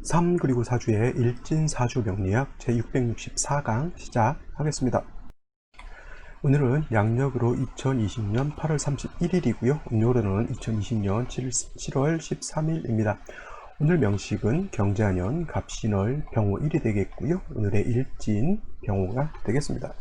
3 그리고 4주의 일진사주 명리학 제664강 시작하겠습니다. 오늘은 양력으로 2020년 8월 31일이고요. 음력으로는 2020년 7월 13일입니다. 오늘 명식은 경자년 갑신월 병호 1이 되겠고요. 오늘의 일진 병호가 되겠습니다.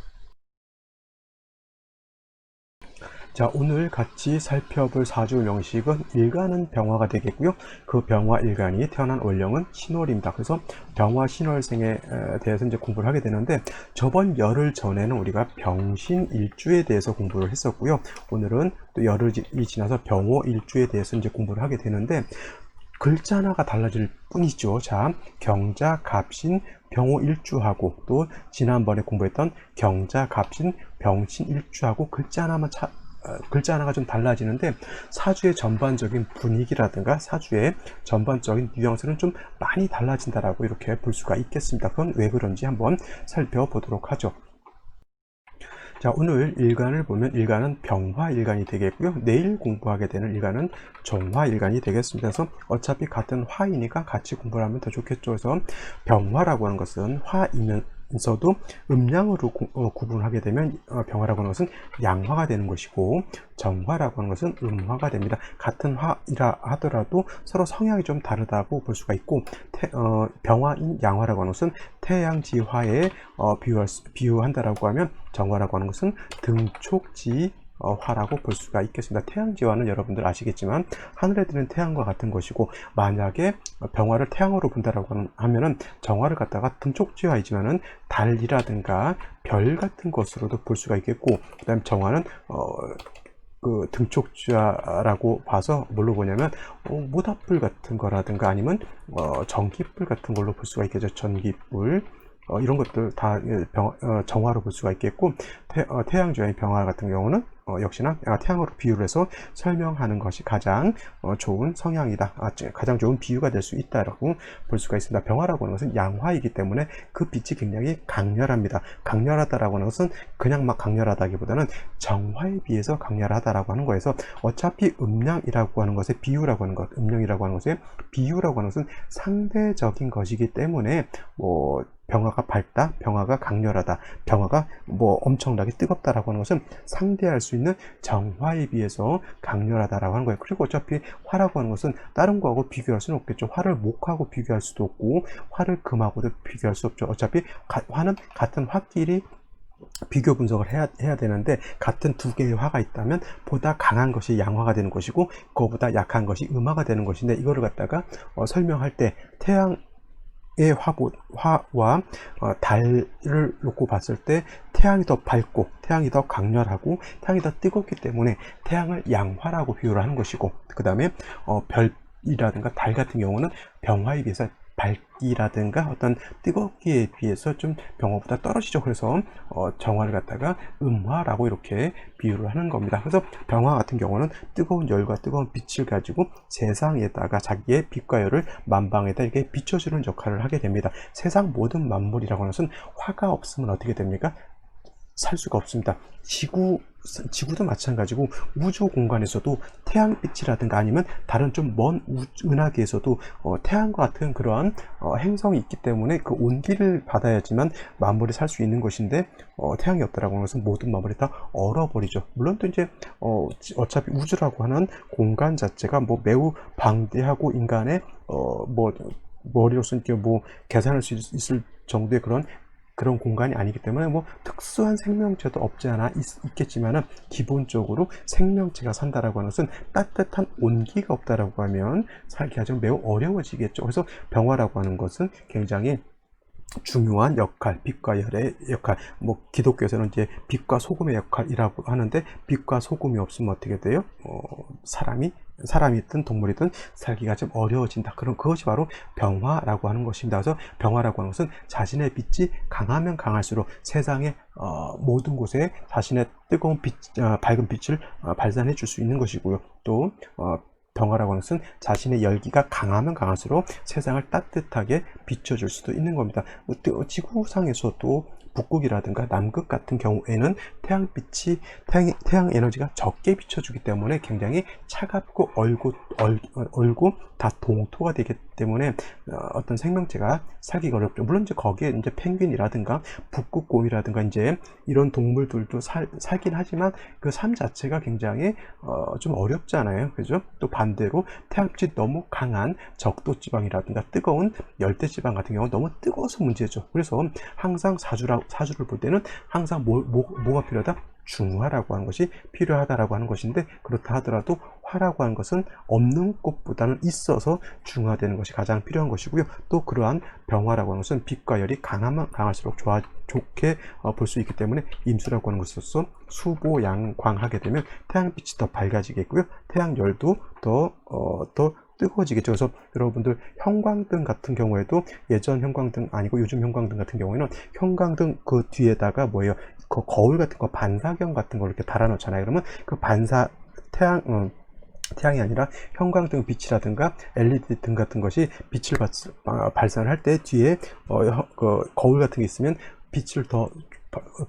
자, 오늘 같이 살펴볼 사주 명식은 일간은 병화가 되겠고요. 그 병화 일간이 태어난 월령은 신월입니다. 그래서 병화 신월생에 대해서 이제 공부를 하게 되는데, 저번 열흘 전에는 우리가 병신 일주에 대해서 공부를 했었고요. 오늘은 또 열흘이 지나서 병호 일주에 대해서 이제 공부를 하게 되는데, 글자 하나가 달라질 뿐이죠. 자, 경자, 갑신, 병호 일주하고 또 지난번에 공부했던 경자, 갑신, 병신 일주하고 글자 하나가 좀 달라지는데, 사주의 전반적인 분위기라든가 사주의 전반적인 뉘앙스는 좀 많이 달라진다라고 이렇게 볼 수가 있겠습니다. 그건 왜 그런지 한번 살펴보도록 하죠. 자, 오늘 일간을 보면 일간은 병화일간이 되겠고요. 내일 공부하게 되는 일간은 정화일간이 되겠습니다. 그래서 어차피 같은 화이니까 같이 공부를 하면 더 좋겠죠. 그래서 병화라고 하는 것은 화이면서도 음양으로 구분하게 되면 병화라고 하는 것은 양화가 되는 것이고, 정화라고 하는 것은 음화가 됩니다. 같은 화이라 하더라도 서로 성향이 좀 다르다고 볼 수가 있고, 병화인 양화라고 하는 것은 태양지화에 비유한다라고 하면, 정화라고 하는 것은 등촉지 화라고 볼 수가 있겠습니다. 태양지화는 여러분들 아시겠지만 하늘에 뜨는 태양과 같은 것이고, 만약에 병화를 태양으로 본다라고 하면은 정화를 갖다가 등촉지화이지만은 달이라든가 별 같은 것으로도 볼 수가 있겠고, 그다음 정화는 그 등촉지화라고 봐서 뭘로 보냐면 모닥불 같은 거라든가 아니면 전기불 같은 걸로 볼 수가 있겠죠. 전기불 이런 것들 다 정화로 볼 수가 있겠고, 태양주의 병화 같은 경우는 역시나 태양으로 비유를 해서 설명하는 것이 가장 좋은 성향이다, 가장 좋은 비유가 될 수 있다라고 볼 수가 있습니다. 병화라고 하는 것은 양화이기 때문에 그 빛이 굉장히 강렬합니다. 강렬하다라고 하는 것은 그냥 막 강렬하다기보다는 정화에 비해서 강렬하다라고 하는 거에서, 어차피 음양이라고 하는 것의 비유라고 하는 것, 음양이라고 하는 것의 비유라고 하는 것은 상대적인 것이기 때문에 병화가 밝다, 병화가 강렬하다, 병화가 엄청나게 뜨겁다라고 하는 것은 상대할 수 있는 정화에 비해서 강렬하다라고 하는 거예요. 그리고 어차피 화라고 하는 것은 다른 거하고 비교할 수는 없겠죠. 화를 목하고 비교할 수도 없고 화를 금하고도 비교할 수 없죠. 어차피 화는 같은 화끼리 비교 분석을 해야 되는데, 같은 두 개의 화가 있다면 보다 강한 것이 양화가 되는 것이고 그거보다 약한 것이 음화가 되는 것인데, 이거를 갖다가 설명할 때 태양의 화와 달을 놓고 봤을 때 태양이 더 밝고 태양이 더 강렬하고 태양이 더 뜨겁기 때문에 태양을 양화라고 비유를 하는 것이고, 그 다음에 별이라든가 달 같은 경우는 병화에 비해서 밝기라든가 어떤 뜨겁기에 비해서 좀 병화보다 떨어지죠. 그래서 정화를 갖다가 음화라고 이렇게 비유를 하는 겁니다. 그래서 병화 같은 경우는 뜨거운 열과 뜨거운 빛을 가지고 세상에다가 자기의 빛과 열을 만방에다 이렇게 비춰주는 역할을 하게 됩니다. 세상 모든 만물이라고 하는 것은 화가 없으면 어떻게 됩니까? 살 수가 없습니다. 지구도 마찬가지고 우주 공간에서도 태양빛이라든가 아니면 다른 좀 먼 은하계에서도 태양과 같은 그러한 행성이 있기 때문에 그 온기를 받아야지만 만물이 살 수 있는 것인데, 태양이 없다라고 하는 것은 모든 만물이 다 얼어버리죠. 물론 또 이제 어차피 우주라고 하는 공간 자체가 매우 방대하고 인간의 머리로서 이렇게 계산할 수 있을 정도의 그런 공간이 아니기 때문에 특수한 생명체도 없지 않아 있겠지만은, 기본적으로 생명체가 산다라고 하는 것은 따뜻한 온기가 없다라고 하면 살기가 좀 매우 어려워지겠죠. 그래서 병화라고 하는 것은 굉장히 중요한 역할, 빛과 열의 역할, 기독교에서는 이제 빛과 소금의 역할이라고 하는데, 빛과 소금이 없으면 어떻게 돼요? 사람이든 동물이든 살기가 좀 어려워진다. 그것이 바로 병화라고 하는 것입니다. 그래서 병화라고 하는 것은 자신의 빛이 강하면 강할수록 세상의 모든 곳에 자신의 뜨거운 밝은 빛을 발산해 줄 수 있는 것이고요. 또 병화라고 하는 것은 자신의 열기가 강하면 강할수록 세상을 따뜻하게 비춰줄 수도 있는 겁니다. 지구상에서도 북극이라든가 남극 같은 경우에는 태양 에너지가 적게 비춰주기 때문에 굉장히 차갑고 얼고 다 동토가 때문에 어떤 생명체가 살기가 어렵죠. 물론 이제 거기에 이제 펭귄이라든가 북극곰이라든가 이제 이런 동물들도 살긴 하지만 그 삶 자체가 굉장히 좀 어렵잖아요. 그죠? 또 반대로 태양빛이 너무 강한 적도 지방이라든가 뜨거운 열대 지방 같은 경우는 너무 뜨거워서 문제죠. 그래서 항상 사주를 볼 때는 항상 뭐가 필요하다? 중화라고 하는 것이 필요하다라고 하는 것인데, 그렇다 하더라도 화라고 하는 것은 없는 것보다는 있어서 중화되는 것이 가장 필요한 것이고요. 또 그러한 병화라고 하는 것은 빛과 열이 강하면 강할수록 좋게 볼 수 있기 때문에 임수라고 하는 것으로서 수보양광하게 되면 태양빛이 더 밝아지겠고요. 태양열도 더 뜨거워지겠죠. 그래서 여러분들 형광등 같은 경우에도 예전 형광등 아니고 요즘 형광등 같은 경우에는 형광등 그 뒤에다가 뭐예요? 그 거울 같은 거, 반사경 같은 걸 이렇게 달아 놓잖아요. 그러면 그 태양이 아니라 형광등 빛이라든가 LED 등 같은 것이 빛을 발산을 할 때 뒤에 그 거울 같은 게 있으면 빛을 더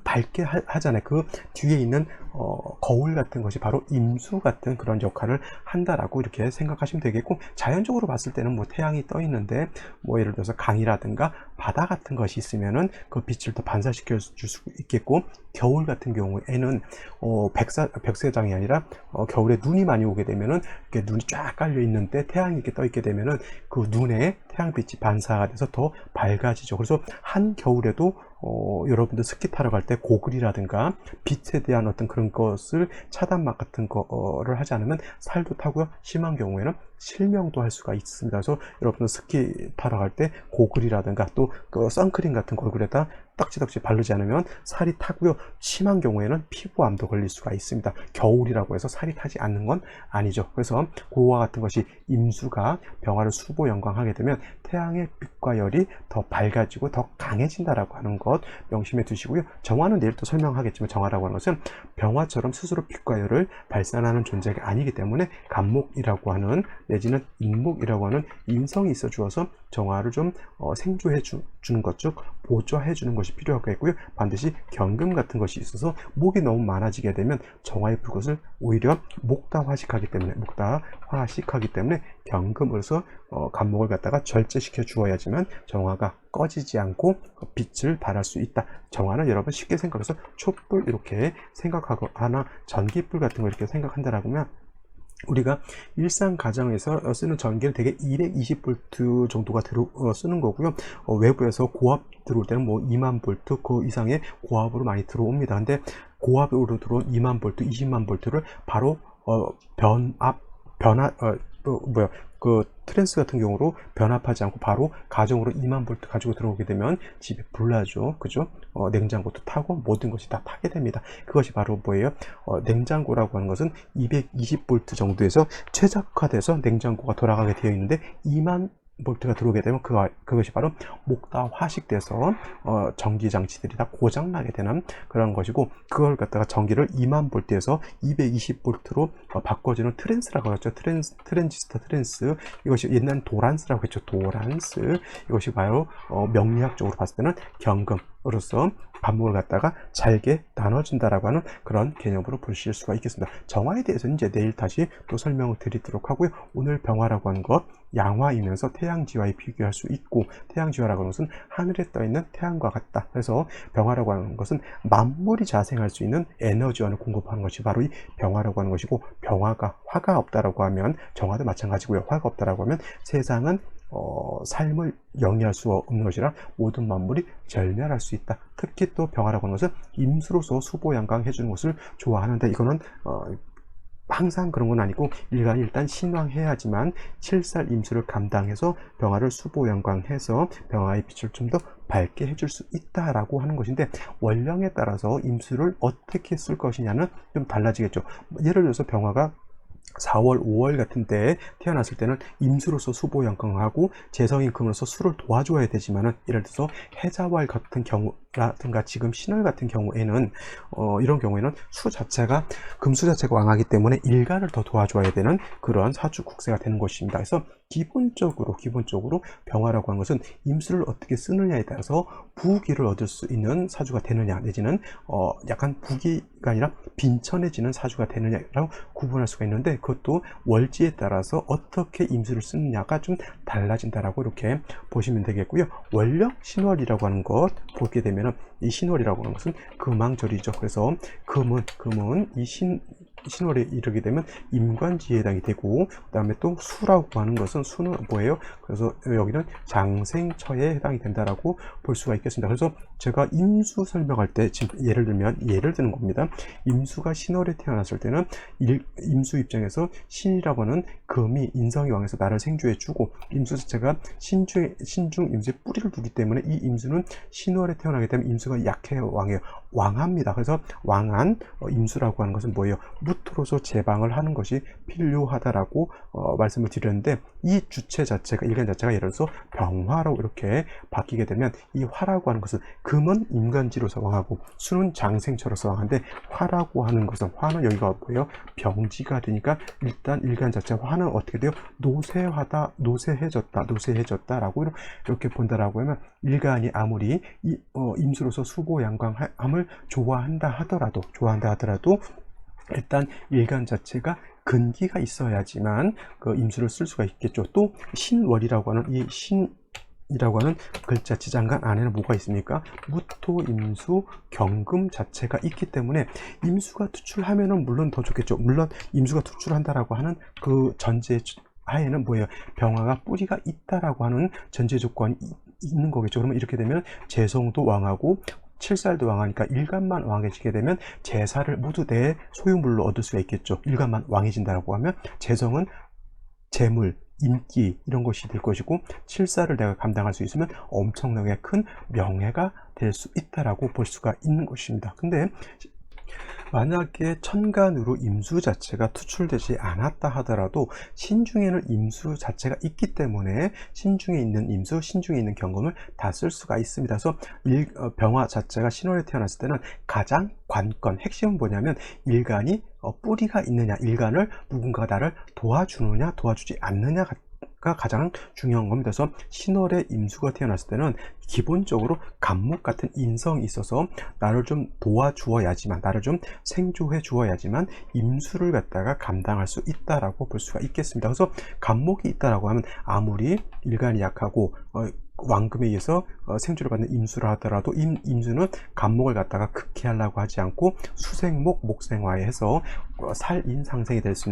밝게 하잖아요. 그 뒤에 있는 거울 같은 것이 바로 임수 같은 그런 역할을 한다라고 이렇게 생각하시면 되겠고, 자연적으로 봤을 때는 뭐 태양이 떠 있는데 뭐 예를 들어서 강이라든가 바다 같은 것이 있으면은 그 빛을 더 반사시켜 줄 수 있겠고, 겨울 같은 경우에는 백세장이 아니라 겨울에 눈이 많이 오게 되면은 이렇게 눈이 쫙 깔려 있는데 태양이 이렇게 떠 있게 되면은 그 눈에 태양빛이 반사가 돼서 더 밝아지죠. 그래서 한겨울에도 여러분들 스키 타러 갈 때 고글이라든가 빛에 대한 어떤 그런 것을 차단막 같은 거를 하지 않으면 살도 타고요. 심한 경우에는 실명도 할 수가 있습니다. 그래서 여러분들 스키 타러 갈 때 고글이라든가 또 그 선크림 같은 거 얼굴에다 딱지덕지 바르지 않으면 살이 타고요. 심한 경우에는 피부암도 걸릴 수가 있습니다. 겨울이라고 해서 살이 타지 않는 건 아니죠. 그래서 고와 같은 것이 임수가 병화를 수보영광하게 되면 태양의 빛과 열이 더 밝아지고 더 강해진다라고 하는 것 명심해 두시고요. 정화는 내일 또 설명하겠지만, 정화라고 하는 것은 병화처럼 스스로 빛과 열을 발산하는 존재가 아니기 때문에 간목이라고 하는 내지는 인목이라고 하는 인성이 있어 주어서 정화를 좀 생조해 주는 것, 즉 보조해 주는 것이 필요하겠고요. 반드시 경금 같은 것이 있어서 목이 너무 많아지게 되면 정화의 불꽃을 오히려 목다화식하기 때문에 경금으로서 간목을 갖다가 절제시켜 주어야지만 정화가 꺼지지 않고 빛을 발할 수 있다. 정화는 여러분 쉽게 생각해서 촛불 이렇게 생각하거나 전기불 같은 거 이렇게 생각한다라고 하면, 우리가 일상 가정에서 쓰는 전기를 대개 220V 정도가 쓰는 거고요. 외부에서 고압 들어올 때는 뭐 20000V 그 이상의 고압으로 많이 들어옵니다. 근데 고압으로 들어온 20000V, 200,000V를 바로 그 트랜스 같은 경우로 변압하지 않고 바로 가정으로 20000V 가지고 들어오게 되면 집에 불나죠. 그죠? 냉장고도 타고 모든 것이 다 타게 됩니다. 그것이 바로 뭐예요? 냉장고라고 하는 것은 220V 정도에서 최적화돼서 냉장고가 돌아가게 되어 있는데, 2만 볼트가 들어오게 되면 그것이 바로 목다 화식돼서 전기 장치들이 다 고장나게 되는 그런 것이고, 그걸 갖다가 전기를 2만 볼트에서 220볼트로 바꿔주는 트랜스라고 하죠. 트랜지스터 트랜스, 이것이 옛날 도란스라고 했죠. 도란스, 이것이 바로 명리학적으로 봤을 때는 경금으로서 반목을 갖다가 잘게 나눠준다라고 하는 그런 개념으로 보실 수가 있겠습니다. 정화에 대해서는 이제 내일 다시 또 설명을 드리도록 하고요. 오늘 병화라고 하는 것, 양화이면서 태양지와에 비교할 수 있고, 태양지화라고 하는 것은 하늘에 떠있는 태양과 같다. 그래서 병화라고 하는 것은 만물이 자생할 수 있는 에너지원을 공급하는 것이 바로 이 병화라고 하는 것이고, 화가 없다라고 하면 정화도 마찬가지고요. 화가 없다라고 하면 세상은 삶을 영위할 수 없는 것이라 모든 만물이 절멸할 수 있다. 특히 또 병화라고 하는 것은 임수로서 수보양강 해주는 것을 좋아하는데, 이거는 항상 그런 건 아니고 일간이 일단 신왕해야지만 7살 임수를 감당해서 병화를 수보양광해서 병화의 빛을 좀 더 밝게 해줄 수 있다라고 하는 것인데, 원령에 따라서 임수를 어떻게 쓸 것이냐는 좀 달라지겠죠. 예를 들어서 병화가 4월, 5월 같은 때에 태어났을 때는 임수로서 수보양강하고 재성인 금으로서 수를 도와줘야 되지만은, 예를 들어서 해자월 같은 경우라든가 지금 신월 같은 경우에는 이런 경우에는 금수 자체가 왕하기 때문에 일간을 더 도와줘야 되는 그런 사주 국세가 되는 것입니다. 그래서 기본적으로 병화라고 하는 것은 임수를 어떻게 쓰느냐에 따라서 부귀를 얻을 수 있는 사주가 되느냐, 내지는 약간 부귀가 아니라 빈천해지는 사주가 되느냐라고 구분할 수가 있는데, 그것도 월지에 따라서 어떻게 임수를 쓰느냐가 좀 달라진다라고 이렇게 보시면 되겠고요. 월력 신월이라고 하는 것 보게 되면은, 이 신월이라고 하는 것은 금왕절이죠. 그래서 금은 이 신월에 이르게 되면 임관지에 해당이 되고, 그 다음에 또 수라고 하는 것은, 수는 뭐예요? 그래서 여기는 장생처에 해당이 된다라고 볼 수가 있겠습니다. 그래서 제가 임수 설명할 때 지금 예를 드는 겁니다. 임수가 신월에 태어났을 때는 임수 입장에서 신이라고 하는 금이 인성이 왕에서 나를 생주해 주고, 임수 자체가 신중 임수에 뿌리를 두기 때문에 이 임수는 신월에 태어나게 되면 임수가 약해요. 왕합니다. 그래서 왕한 임수라고 하는 것은 뭐예요? 무토로서 제방을 하는 것이 필요하다라고 말씀을 드렸는데, 이 주체 자체가, 일간 자체가 예를 들어서 병화로 이렇게 바뀌게 되면, 이 화라고 하는 것은 금은 임간지로서 왕하고 수는 장생처로서 왕한데, 화라고 하는 것은, 화는 여기가 뭐예요? 병지가 되니까 일단 일간 자체 화는 어떻게 돼요? 노쇠해졌다라고 이렇게 본다라고 하면, 일간이 아무리 임수로서 수고양강함을 좋아한다 하더라도 일단 일간 자체가 근기가 있어야지만 그 임수를 쓸 수가 있겠죠. 또 신월이라고 하는 이 신이라고 하는 글자 지장간 안에는 뭐가 있습니까? 무토, 임수, 경금 자체가 있기 때문에 임수가 투출하면은 물론 더 좋겠죠. 물론 임수가 투출한다라고 하는 그 전제 하에는 뭐예요? 병화가 뿌리가 있다라고 하는 전제 조건이 있는 거겠죠. 그러면 이렇게 되면 재성도 왕하고 칠살도 왕하니까 일간만 왕해지게 되면 재사를 모두 내 소유물로 얻을 수가 있겠죠. 일간만 왕해진다고 하면 재성은 재물, 인기 이런 것이 될 것이고, 칠사를 내가 감당할 수 있으면 엄청나게 큰 명예가 될 수 있다라고 볼 수가 있는 것입니다. 근데 만약에 천간으로 임수 자체가 투출되지 않았다 하더라도 신중에는 임수 자체가 있기 때문에 신중에 있는 임수, 신중에 있는 경금을 다 쓸 수가 있습니다. 그래서 병화 자체가 신월에 태어났을 때는 가장 관건, 핵심은 뭐냐면 일간이 뿌리가 있느냐, 일간을 누군가 나를 도와주느냐 도와주지 않느냐가 가장 중요한 겁니다. 그래서 신월에 임수가 태어났을 때는 기본적으로 간목 같은 인성이 있어서 나를 좀 도와주어야지만, 나를 좀 생조해 주어야지만 임수를 갖다가 감당할 수 있다라고 볼 수가 있겠습니다. 그래서 간목이 있다라고 하면 아무리 일간이 약하고 왕금에 의해서 생주를 받는 임수를 하더라도 임수는 간목을 갖다가 극해하려고 하지 않고 수생목, 목생화에 해서 살인상생이 될 수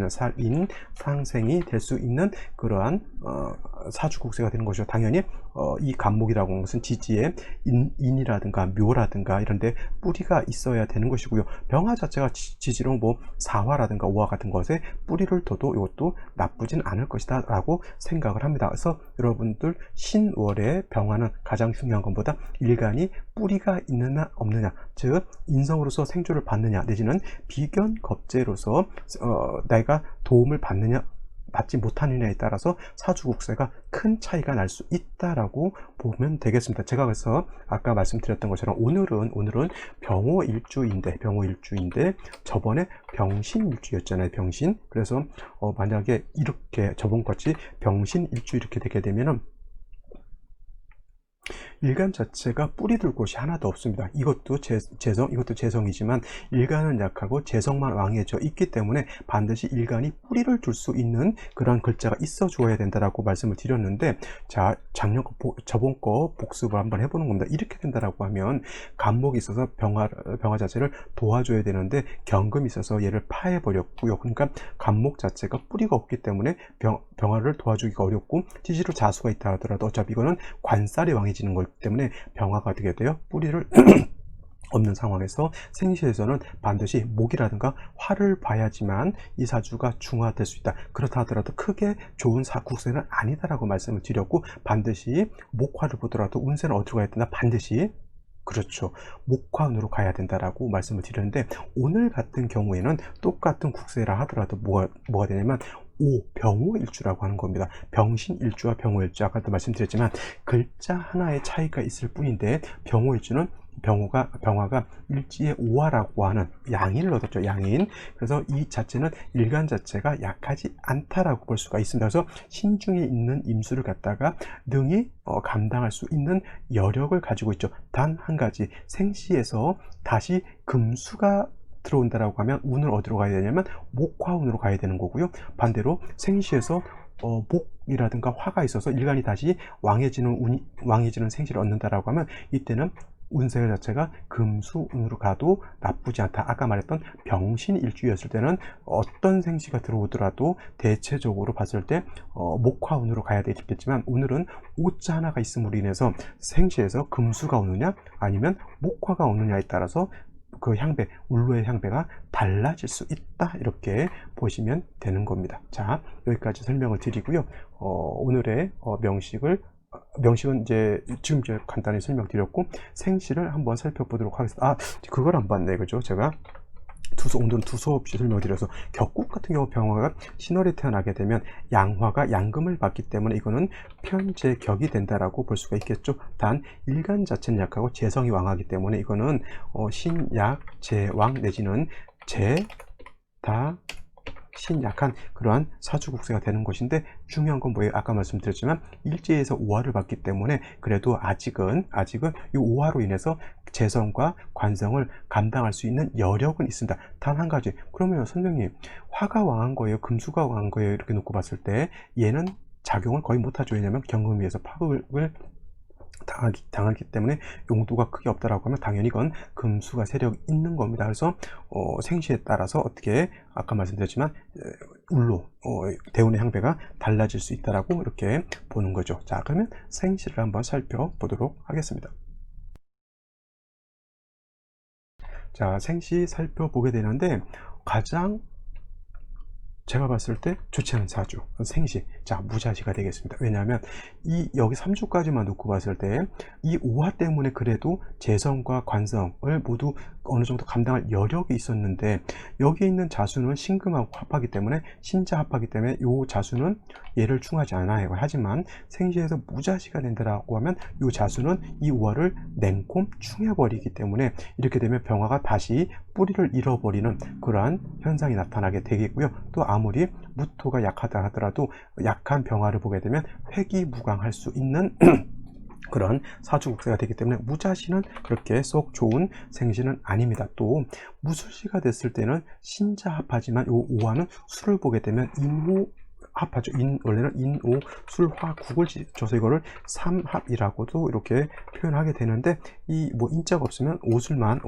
있는 그러한 사주국세가 되는 것이죠. 당연히 이 간목이라고 하는 것은 지지에 인이라든가 묘라든가 이런데 뿌리가 있어야 되는 것이고요. 병화 자체가 지지로 뭐 사화라든가 오화 같은 것에 뿌리를 둬도 이것도 나쁘진 않을 것이다 라고 생각을 합니다. 그래서 여러분들 신월의 병화는 가장 중요한 것보다 일간이 뿌리가 있느냐 없느냐, 즉 인성으로서 생조를 받느냐 내지는 비견겁제로서 내가 도움을 받지 못하느냐에 따라서 사주국세가 큰 차이가 날 수 있다라고 보면 되겠습니다. 제가 그래서 아까 말씀드렸던 것처럼 오늘은 병호일주인데 저번에 병신일주였잖아요. 병신. 그래서 만약에 이렇게 저번같이 병신일주 이렇게 되게 되면은 일간 자체가 뿌리 둘 곳이 하나도 없습니다. 이것도 재성이지만 일간은 약하고 재성만 왕해져 있기 때문에 반드시 일간이 뿌리를 둘 수 있는 그런 글자가 있어 주어야 된다라고 말씀을 드렸는데, 자, 저번 거 복습을 한번 해보는 겁니다. 이렇게 된다라고 하면 간목이 있어서 병화 자체를 도와줘야 되는데 경금이 있어서 얘를 파해버렸고요. 그러니까 간목 자체가 뿌리가 없기 때문에 병화를 도와주기가 어렵고, 지지로 자수가 있다 하더라도 어차피 이거는 관살이 왕해지는 거기 때문에 병화가 어떻게 돼요? 뿌리를 없는 상황에서 생시에서는 반드시 목이라든가 화를 봐야지만 이 사주가 중화될 수 있다. 그렇다 하더라도 크게 좋은 국세는 아니다라고 말씀을 드렸고, 반드시 목화를 보더라도 운세는 어디로 가야 된다? 반드시, 그렇죠, 목화운으로 가야 된다라고 말씀을 드렸는데, 오늘 같은 경우에는 똑같은 국세라 하더라도 뭐가 되냐면 병호일주라고 하는 겁니다. 병신일주와 병호일주, 아까도 말씀드렸지만 글자 하나의 차이가 있을 뿐인데, 병호일주는 병화가 일지의 오화라고 하는 양인을 얻었죠. 양인. 그래서 이 자체는 일간 자체가 약하지 않다라고 볼 수가 있습니다. 그래서 신중에 있는 임수를 갖다가 능히 감당할 수 있는 여력을 가지고 있죠. 단 한 가지, 생시에서 다시 금수가 들어온다라고 하면 운을 어디로 가야 되냐면 목화운으로 가야 되는 거고요. 반대로 생시에서 목이라든가 화가 있어서 일간이 다시 왕해지는 생시를 얻는다라고 하면, 이때는 운세 자체가 금수운으로 가도 나쁘지 않다. 아까 말했던 병신일주였을 때는 어떤 생시가 들어오더라도 대체적으로 봤을 때 목화운으로 가야 되겠지만, 오늘은 오자 하나가 있음으로 인해서 생시에서 금수가 오느냐 아니면 목화가 오느냐에 따라서 그 향배, 울로의 향배가 달라질 수 있다, 이렇게 보시면 되는 겁니다. 자, 여기까지 설명을 드리고요. 오늘의 명식은 이제 지금 간단히 설명드렸고, 생시를 한번 살펴보도록 하겠습니다. 그걸 안 봤네, 그죠? 제가 오늘은 두서 없이 설명드려서, 격국 같은 경우 병화가 신월에 태어나게 되면 양화가 양금을 받기 때문에 이거는 편재격이 된다라고 볼 수가 있겠죠. 단 일간 자체는 약하고 재성이 왕하기 때문에 이거는 신약 재왕 내지는 재다 신약한 그러한 사주국세가 되는 것인데, 중요한 건 뭐예요? 아까 말씀드렸지만 일지에서 오화를 받기 때문에 그래도 아직은 이 오화로 인해서 재성과 관성을 감당할 수 있는 여력은 있습니다. 단 한 가지, 그러면 선생님, 화가 왕한 거예요, 금수가 왕한 거예요, 이렇게 놓고 봤을 때 얘는 작용을 거의 못하죠. 왜냐하면 경금위에서 파극을 당하기 때문에 용도가 크게 없다라고 하면 당연히 이건 금수가 세력이 있는 겁니다. 그래서 생시에 따라서 어떻게, 아까 말씀드렸지만 울로 대운의 향배가 달라질 수 있다라고 이렇게 보는 거죠. 자, 그러면 생시를 한번 살펴보도록 하겠습니다. 자, 생시 살펴보게 되는데, 가장 제가 봤을 때 좋지 않은 사주, 생시, 자, 무자시가 되겠습니다. 왜냐하면 여기 3주까지만 놓고 봤을 때 이 오화 때문에 그래도 재성과 관성을 모두 어느 정도 감당할 여력이 있었는데, 여기 있는 자수는 신금하고 합하기 때문에, 신자 합하기 때문에 이 자수는 얘를 충하지 않아요. 하지만 생시에서 무자시가 된다라고 하면 이 자수는 이 오화를 냉콤 충해버리기 때문에, 이렇게 되면 병화가 다시 뿌리를 잃어버리는 그러한 현상이 나타나게 되겠고요. 또 아무리 무토가 약하다 하더라도 약한 병화를 보게 되면 회귀무강할 수 있는 그런 사주국세가 되기 때문에 무자시는 그렇게 썩 좋은 생시는 아닙니다. 또 무술시가 됐을 때는 신자합하지만 이 오화는 수를 보게 되면 인호 합하죠. 원래는 인오 술화국을 줘서 이거를 삼합이라고도 이렇게 표현하게 되는데, 이 인자가 없으면 오술만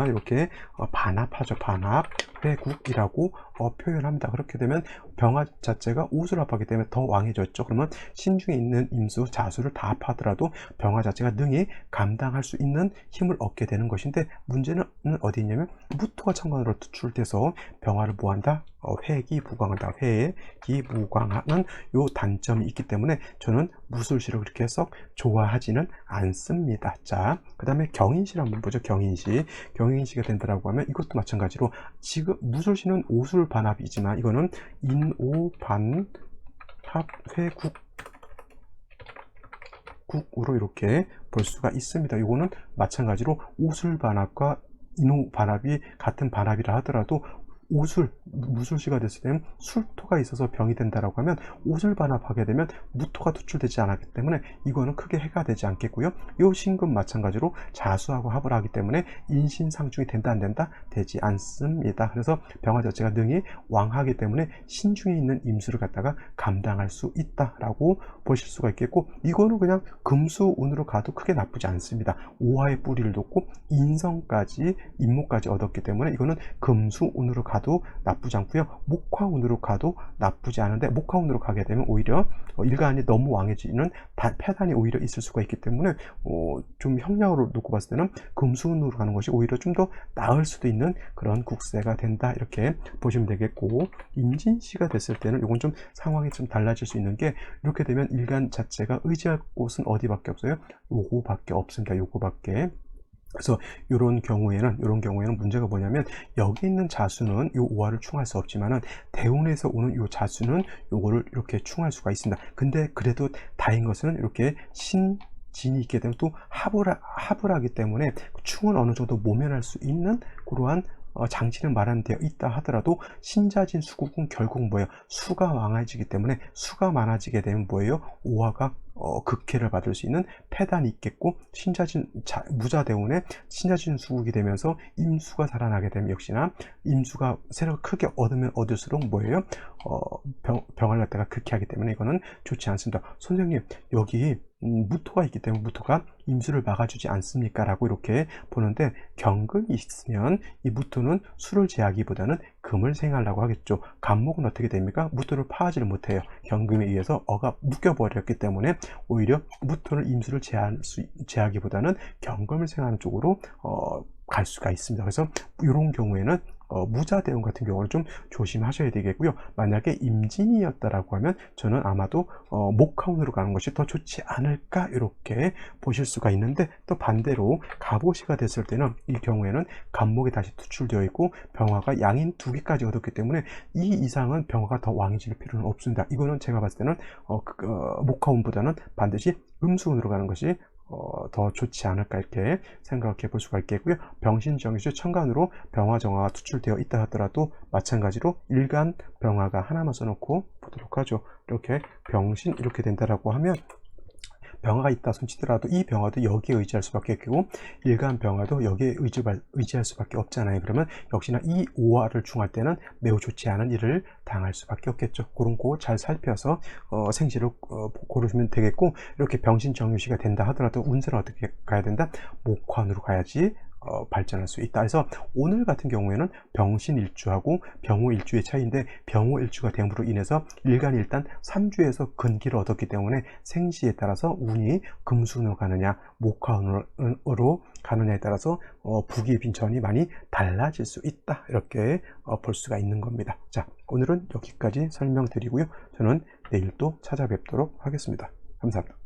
이렇게 반합하죠. 반합 회국이라고 표현합니다. 그렇게 되면 병화 자체가 오술 합하기 때문에 더 왕해졌죠. 그러면 신중에 있는 임수 자수를 다 합하더라도 병화 자체가 능히 감당할 수 있는 힘을 얻게 되는 것인데, 문제는 어디 있냐면 무토가 천간으로 투출돼서 병화를 뭐한다? 회기무강한다. 회기무강하는 요 단점이 있기 때문에 저는 무술시를 그렇게 썩 좋아하지는 않습니다. 자, 그 다음에 경인시를 한번 보죠. 경인시가 된다라고 하면 이것도 마찬가지로, 지금 무술시는 오술 반합이지만 이거는 인오 반합 회국으로 이렇게 볼 수가 있습니다. 이거는 마찬가지로 오술 반합과 인호 반합이 같은 반합이라 하더라도 무술시가 됐을 때는 술토가 있어서 병이 된다라고 하면 오술 반합하게 되면 무토가 투출되지 않았기 때문에 이거는 크게 해가 되지 않겠고요. 요 신금 마찬가지로 자수하고 합을 하기 때문에 인신상중이 된다 안 된다? 되지 않습니다. 그래서 병화 자체가 능히 왕하기 때문에 신중에 있는 임수를 갖다가 감당할 수 있다라고 보실 수가 있겠고, 이거는 그냥 금수운으로 가도 크게 나쁘지 않습니다. 오화의 뿌리를 뒀고 인목까지 얻었기 때문에 이거는 금수운으로 가도 나쁘지 않고요. 목화운으로 가도 나쁘지 않은데, 목화운으로 가게 되면 오히려 일간이 너무 왕해지는 패단이 오히려 있을 수가 있기 때문에 좀 형량으로 놓고 봤을 때는 금수운으로 가는 것이 오히려 좀 더 나을 수도 있는 그런 국세가 된다, 이렇게 보시면 되겠고, 임진시가 됐을 때는 이건 좀 상황이 좀 달라질 수 있는 게, 이렇게 되면 일간 자체가 의지할 곳은 어디밖에 없어요? 요거밖에 없습니다. 요거밖에. 그래서 이런 경우에는 문제가 뭐냐면, 여기 있는 자수는 이 오화를 충할 수 없지만은 대운에서 오는 이 자수는 요거를 이렇게 충할 수가 있습니다. 근데 그래도 다행인 것은 이렇게 신진이 있게 되면 또 합을 하기 때문에 충은 어느 정도 모면할 수 있는 그러한 장치는 마련되어 있다 하더라도, 신자진 수국은 결국 뭐예요? 수가 많아지기 때문에, 수가 많아지게 되면 뭐예요? 오화가 극해를 받을 수 있는 패단이 있겠고, 무자대운에 신자진 수국이 되면서 임수가 살아나게 되면 역시나 임수가 세력을 크게 얻으면 얻을수록 뭐예요? 병을 갖다가 극해하기 때문에 이거는 좋지 않습니다. 선생님, 여기 무토가 있기 때문에 무토가 임수를 막아주지 않습니까? 라고 이렇게 보는데, 경금이 있으면 이 무토는 수를 제하기보다는 금을 생하려고 하겠죠. 간목은 어떻게 됩니까? 무토를 파하지를 못해요. 경금에 의해서 어가 묶여버렸기 때문에 오히려 무토를 임수를 제하기보다는 경금을 생하는 쪽으로 갈 수가 있습니다. 그래서 이런 경우에는 무자대운 같은 경우는 좀 조심하셔야 되겠고요. 만약에 임진이었다라고 하면 저는 아마도 목화운으로 가는 것이 더 좋지 않을까, 이렇게 보실 수가 있는데, 또 반대로 갑오시가 됐을 때는 이 경우에는 간목이 다시 투출되어 있고 병화가 양인 2개까지 얻었기 때문에 이 이상은 병화가 더 왕해질 필요는 없습니다. 이거는 제가 봤을 때는 목화운보다는 반드시 음수운으로 가는 것이 더 좋지 않을까, 이렇게 생각해 볼 수가 있겠고요. 병신정유주 천간으로 병화정화가 투출되어 있다 하더라도 마찬가지로 일간 병화가 하나만 써놓고 보도록 하죠. 이렇게 병신 이렇게 된다라고 하면, 병화가 있다 손치더라도 이 병화도 여기에 의지할 수밖에 없고, 일간 병화도 여기에 의지할 수밖에 없잖아요. 그러면 역시나 이 오화를 충할 때는 매우 좋지 않은 일을 당할 수밖에 없겠죠. 그런 거 잘 살펴서 생시를 고르시면 되겠고, 이렇게 병신정유시가 된다 하더라도 운세는 어떻게 가야 된다? 목화운으로 가야지 발전할 수 있다. 그래서 오늘 같은 경우에는 병신일주하고 병호일주의 차이인데, 병호일주가 됨으로 인해서 일간이 일단 3주에서 근기를 얻었기 때문에 생시에 따라서 운이 금수운으로 가느냐 목화운으로 가느냐에 따라서 부귀 빈천이 많이 달라질 수 있다, 이렇게 볼 수가 있는 겁니다. 자, 오늘은 여기까지 설명드리고요. 저는 내일 또 찾아뵙도록 하겠습니다. 감사합니다.